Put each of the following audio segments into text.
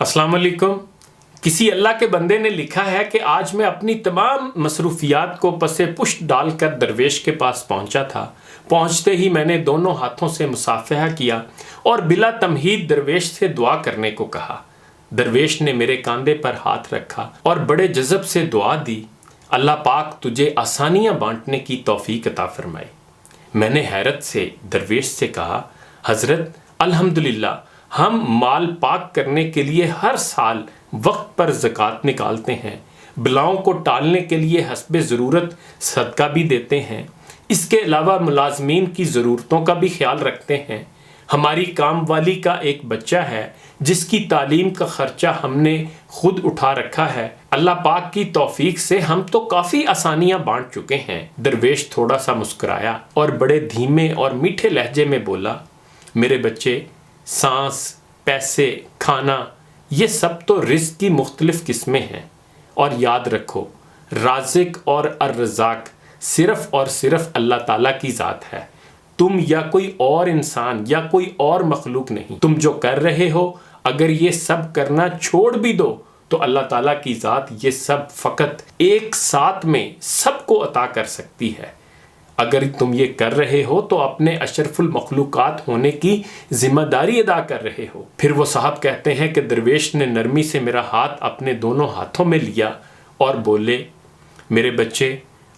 السلام علیکم۔ کسی اللہ کے بندے نے لکھا ہے کہ آج میں اپنی تمام مصروفیات کو پسے پشت ڈال کر درویش کے پاس پہنچا تھا۔ پہنچتے ہی میں نے دونوں ہاتھوں سے مصافحہ کیا اور بلا تمہید درویش سے دعا کرنے کو کہا۔ درویش نے میرے کاندھے پر ہاتھ رکھا اور بڑے جذب سے دعا دی، اللہ پاک تجھے آسانیاں بانٹنے کی توفیق عطا فرمائے۔ میں نے حیرت سے درویش سے کہا، حضرت الحمدللہ ہم مال پاک کرنے کے لیے ہر سال وقت پر زکوٰۃ نکالتے ہیں، بلاؤں کو ٹالنے کے لیے حسب ضرورت صدقہ بھی دیتے ہیں، اس کے علاوہ ملازمین کی ضرورتوں کا بھی خیال رکھتے ہیں۔ ہماری کام والی کا ایک بچہ ہے جس کی تعلیم کا خرچہ ہم نے خود اٹھا رکھا ہے۔ اللہ پاک کی توفیق سے ہم تو کافی آسانیاں بانٹ چکے ہیں۔ درویش تھوڑا سا مسکرایا اور بڑے دھیمے اور میٹھے لہجے میں بولا، میرے بچے، سانس، پیسے، کھانا، یہ سب تو رزق کی مختلف قسمیں ہیں، اور یاد رکھو رازق اور الرزاق صرف اور صرف اللہ تعالیٰ کی ذات ہے، تم یا کوئی اور انسان یا کوئی اور مخلوق نہیں۔ تم جو کر رہے ہو اگر یہ سب کرنا چھوڑ بھی دو تو اللہ تعالیٰ کی ذات یہ سب فقط ایک ساتھ میں سب کو عطا کر سکتی ہے۔ اگر تم یہ کر رہے ہو تو اپنے اشرف المخلوقات ہونے کی ذمہ داری ادا کر رہے ہو۔ پھر وہ صاحب کہتے ہیں کہ درویش نے نرمی سے میرا ہاتھ اپنے دونوں ہاتھوں میں لیا اور بولے، میرے بچے،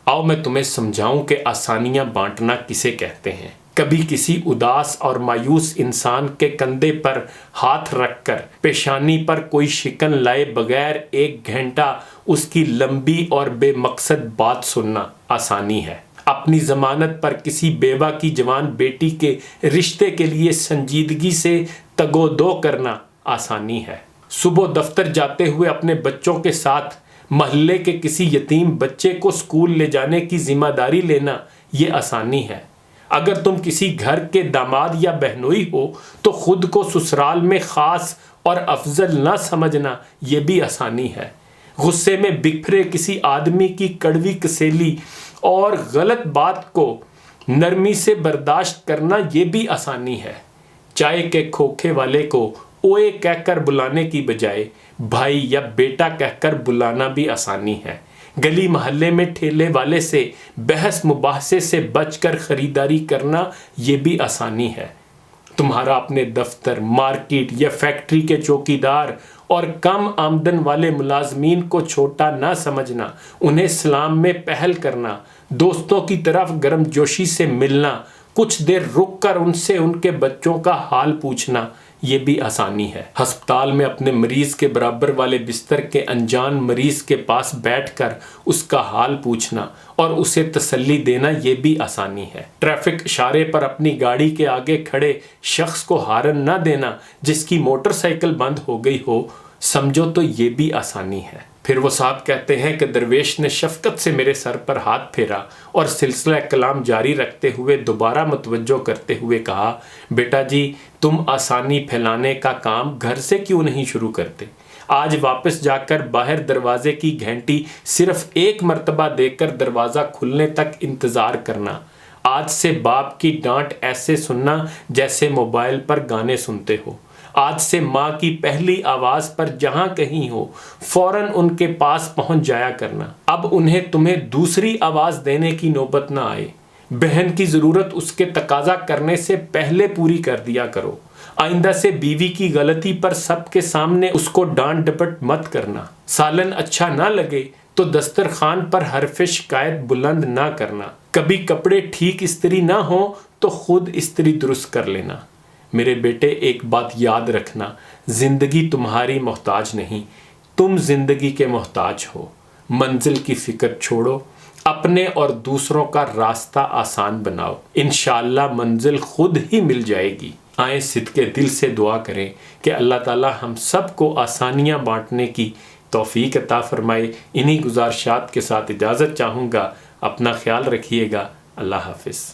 آؤ میں تمہیں سمجھاؤں کہ آسانیاں بانٹنا کسے کہتے ہیں۔ کبھی کسی اداس اور مایوس انسان کے کندھے پر ہاتھ رکھ کر پیشانی پر کوئی شکن لائے بغیر 1 گھنٹہ اس کی لمبی اور بے مقصد بات سننا آسانی ہے۔ اپنی ضمانت پر کسی بیوہ کی جوان بیٹی کے رشتے کے لیے سنجیدگی سے تگ و دو کرنا آسانی ہے۔ صبح دفتر جاتے ہوئے اپنے بچوں کے ساتھ محلے کے کسی یتیم بچے کو اسکول لے جانے کی ذمہ داری لینا یہ آسانی ہے۔ اگر تم کسی گھر کے داماد یا بہنوئی ہو تو خود کو سسرال میں خاص اور افضل نہ سمجھنا یہ بھی آسانی ہے۔ غصے میں بکھرے کسی آدمی کی کڑوی کسیلی اور غلط بات کو نرمی سے برداشت کرنا یہ بھی آسانی ہے۔ چائے کے کھوکھے والے کو اوئے کہہ کر بلانے کی بجائے بھائی یا بیٹا کہہ کر بلانا بھی آسانی ہے۔ گلی محلے میں ٹھیلے والے سے بحث مباحثے سے بچ کر خریداری کرنا یہ بھی آسانی ہے۔ تمہارا اپنے دفتر، مارکیٹ یا فیکٹری کے چوکیدار اور کم آمدن والے ملازمین کو چھوٹا نہ سمجھنا، انہیں سلام میں پہل کرنا، دوستوں کی طرف گرم جوشی سے ملنا، کچھ دیر رک کر ان سے ان کے بچوں کا حال پوچھنا یہ بھی آسانی ہے۔ ہسپتال میں اپنے مریض کے برابر والے بستر کے انجان مریض کے پاس بیٹھ کر اس کا حال پوچھنا اور اسے تسلی دینا یہ بھی آسانی ہے۔ ٹریفک اشارے پر اپنی گاڑی کے آگے کھڑے شخص کو ہارن نہ دینا جس کی موٹر سائیکل بند ہو گئی ہو، سمجھو تو یہ بھی آسانی ہے۔ پھر وہ صاحب کہتے ہیں کہ درویش نے شفقت سے میرے سر پر ہاتھ پھیرا اور سلسلہ کلام جاری رکھتے ہوئے دوبارہ متوجہ کرتے ہوئے کہا، بیٹا جی، تم آسانی پھیلانے کا کام گھر سے کیوں نہیں شروع کرتے؟ آج واپس جا کر باہر دروازے کی گھنٹی صرف 1 مرتبہ دے کر دروازہ کھلنے تک انتظار کرنا۔ آج سے باپ کی ڈانٹ ایسے سننا جیسے موبائل پر گانے سنتے ہو۔ آج سے ماں کی پہلی آواز پر جہاں کہیں ہو فوراً ان کے پاس پہنچ جایا کرنا۔ اب انہیں تمہیں دوسری آواز دینے کی نوبت نہ آئے۔ بہن کی ضرورت اس کے تقاضا کرنے سے پہلے پوری کر دیا کرو۔ آئندہ سے بیوی کی غلطی پر سب کے سامنے اس کو ڈانٹ ڈپٹ مت کرنا۔ سالن اچھا نہ لگے تو دسترخوان پر حرف شکایت بلند نہ کرنا۔ کبھی کپڑے ٹھیک استری نہ ہوں تو خود استری درست کر لینا۔ میرے بیٹے، ایک بات یاد رکھنا، زندگی تمہاری محتاج نہیں، تم زندگی کے محتاج ہو۔ منزل کی فکر چھوڑو، اپنے اور دوسروں کا راستہ آسان بناؤ، انشاءاللہ منزل خود ہی مل جائے گی۔ آئیں صدقے دل سے دعا کریں کہ اللہ تعالی ہم سب کو آسانیاں بانٹنے کی توفیق عطا فرمائے۔ انہی گزارشات کے ساتھ اجازت چاہوں گا، اپنا خیال رکھیے گا، اللہ حافظ۔